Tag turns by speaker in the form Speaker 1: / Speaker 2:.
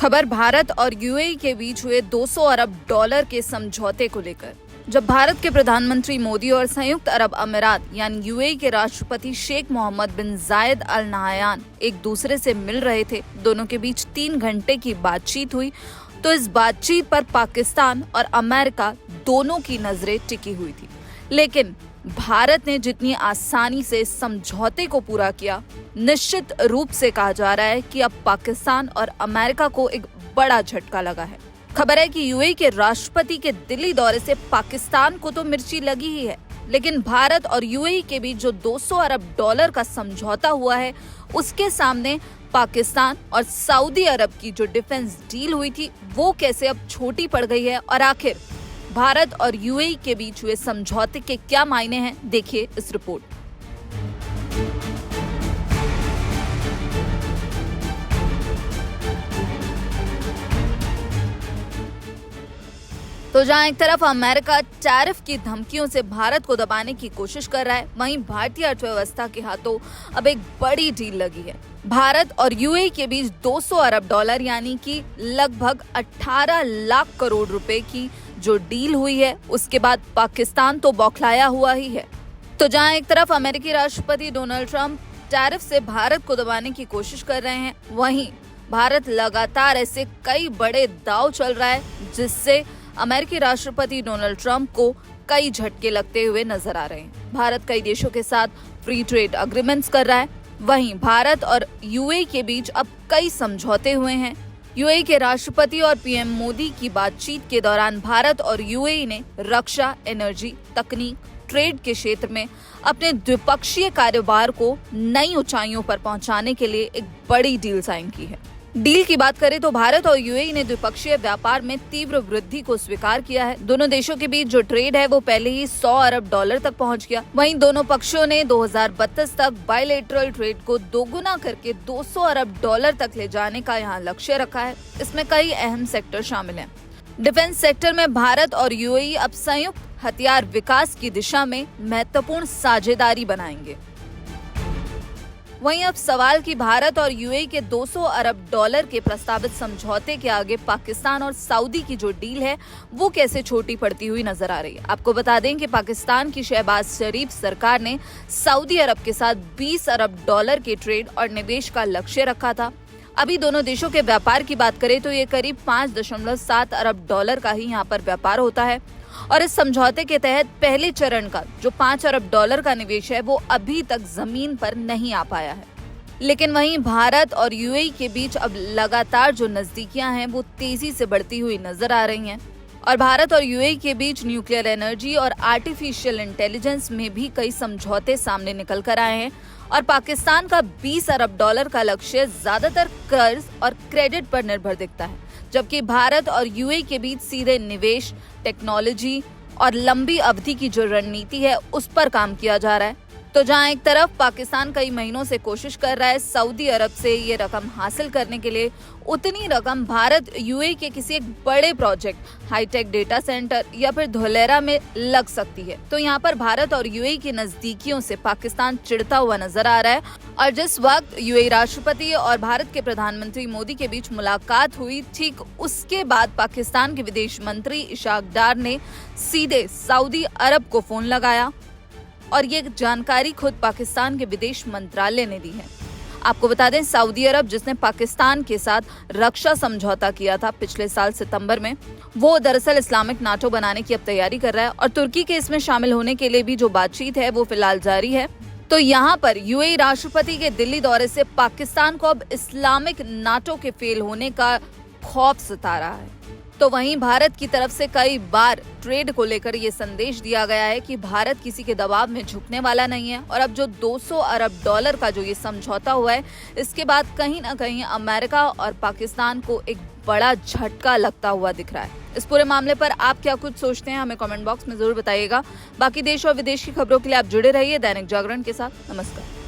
Speaker 1: खबर भारत और यूएई के बीच हुए 200 अरब डॉलर के समझौते को लेकर। जब भारत के प्रधानमंत्री मोदी और संयुक्त अरब अमीरात यानी यूएई के राष्ट्रपति शेख मोहम्मद बिन जायद अल नाहयान एक दूसरे से मिल रहे थे, दोनों के बीच 3 घंटे की बातचीत हुई। तो इस बातचीत पर पाकिस्तान और अमेरिका दोनों की नजरें टिकी हुई थी, लेकिन भारत ने जितनी आसानी से इस समझौते को पूरा किया, निश्चित रूप से कहा जा रहा है कि अब पाकिस्तान और अमेरिका को एक बड़ा झटका लगा है। खबर है कि यूएई के राष्ट्रपति के दिल्ली दौरे से पाकिस्तान को तो मिर्ची लगी ही है, लेकिन भारत और यूएई के बीच जो 200 अरब डॉलर का समझौता हुआ है, उसके सामने पाकिस्तान और सऊदी अरब की जो डिफेंस डील हुई थी, वो कैसे अब छोटी पड़ गई है और आखिर भारत और यूएई के बीच हुए समझौते के क्या मायने हैं, देखिए इस रिपोर्ट। तो जहां एक तरफ अमेरिका टैरिफ की धमकियों से भारत को दबाने की कोशिश कर रहा है, वहीं भारतीय अर्थव्यवस्था के हाथों अब एक बड़ी डील लगी है। भारत और यूएई के बीच 200 अरब डॉलर यानी कि लगभग 18 लाख करोड़ रुपए की जो डील हुई है, उसके बाद पाकिस्तान तो बौखलाया हुआ ही है। तो जहां एक तरफ अमेरिकी राष्ट्रपति डोनाल्ड ट्रंप टैरिफ से भारत को दबाने की कोशिश कर रहे हैं, वहीं भारत लगातार ऐसे कई बड़े दांव चल रहा है जिससे अमेरिकी राष्ट्रपति डोनाल्ड ट्रंप को कई झटके लगते हुए नजर आ रहे हैं। भारत कई देशों के साथ फ्री ट्रेड एग्रीमेंट्स कर रहा है, वहीं भारत और यूएई के बीच अब कई समझौते हुए हैं। यूएई के राष्ट्रपति और पीएम मोदी की बातचीत के दौरान भारत और यूएई ने रक्षा, एनर्जी, तकनीक, ट्रेड के क्षेत्र में अपने द्विपक्षीय कारोबार को नई ऊंचाइयों पर पहुंचाने के लिए एक बड़ी डील साइन की है। डील की बात करें तो भारत और यूएई ने द्विपक्षीय व्यापार में तीव्र वृद्धि को स्वीकार किया है। दोनों देशों के बीच जो ट्रेड है वो पहले ही 100 अरब डॉलर तक पहुंच गया। वहीं दोनों पक्षों ने 2032 तक बायलैटरल ट्रेड को दोगुना करके 200 अरब डॉलर तक ले जाने का यहाँ लक्ष्य रखा है। इसमें कई अहम सेक्टर शामिल हैं। डिफेंस सेक्टर में भारत और यूएई अब संयुक्त हथियार विकास की दिशा में महत्वपूर्ण साझेदारी बनाएंगे। वहीं अब सवाल कि भारत और यूएई के 200 अरब डॉलर के प्रस्तावित समझौते के आगे पाकिस्तान और सऊदी की जो डील है वो कैसे छोटी पड़ती हुई नजर आ रही है। आपको बता दें कि पाकिस्तान की शहबाज शरीफ सरकार ने सऊदी अरब के साथ 20 अरब डॉलर के ट्रेड और निवेश का लक्ष्य रखा था। अभी दोनों देशों के व्यापार की बात करें तो ये करीब 5.7 अरब डॉलर का ही यहाँ पर व्यापार होता है और इस समझौते के तहत पहले चरण का जो 5 अरब डॉलर का निवेश है वो अभी तक जमीन पर नहीं आ पाया है। लेकिन वहीं भारत और यूएई के बीच अब लगातार जो नजदीकियां हैं वो तेजी से बढ़ती हुई नजर आ रही हैं और भारत और यूएई के बीच न्यूक्लियर एनर्जी और आर्टिफिशियल इंटेलिजेंस में भी कई समझौते सामने निकल कर आए हैं और पाकिस्तान का 20 अरब डॉलर का लक्ष्य ज्यादातर कर्ज और क्रेडिट पर निर्भर दिखता है, जबकि भारत और यूएई के बीच सीधे निवेश, टेक्नोलॉजी और लंबी अवधि की जो रणनीति है उस पर काम किया जा रहा है। तो जहां एक तरफ पाकिस्तान कई महीनों से कोशिश कर रहा है सऊदी अरब से ये रकम हासिल करने के लिए, उतनी रकम भारत यूएई के किसी एक बड़े प्रोजेक्ट, हाईटेक डेटा सेंटर या फिर धुलेरा में लग सकती है। तो यहाँ पर भारत और यूएई की नजदीकियों से पाकिस्तान चिढ़ता हुआ नजर आ रहा है और जिस वक्त यूएई राष्ट्रपति और भारत के प्रधानमंत्री मोदी के बीच मुलाकात हुई, ठीक उसके बाद पाकिस्तान के विदेश मंत्री इशाक डार ने सीधे सऊदी अरब को फोन लगाया और ये जानकारी खुद पाकिस्तान के विदेश मंत्रालय ने दी है। आपको बता दें, सऊदी अरब जिसने पाकिस्तान के साथ रक्षा समझौता किया था पिछले साल सितंबर में, वो दरअसल इस्लामिक नाटो बनाने की अब तैयारी कर रहा है और तुर्की के इसमें शामिल होने के लिए भी जो बातचीत है वो फिलहाल जारी है। तो यहाँ पर यूएई राष्ट्रपति के दिल्ली दौरे से पाकिस्तान को अब इस्लामिक नाटो के फेल होने का खौफ सता रहा है। तो वहीं भारत की तरफ से कई बार ट्रेड को लेकर ये संदेश दिया गया है कि भारत किसी के दबाव में झुकने वाला नहीं है और अब जो 200 अरब डॉलर का जो ये समझौता हुआ है, इसके बाद कहीं ना कहीं अमेरिका और पाकिस्तान को एक बड़ा झटका लगता हुआ दिख रहा है। इस पूरे मामले पर आप क्या कुछ सोचते हैं, हमें कमेंट बॉक्स में जरूर बताइएगा। बाकी देश और विदेश की खबरों के लिए आप जुड़े रहिए दैनिक जागरण के साथ। नमस्कार।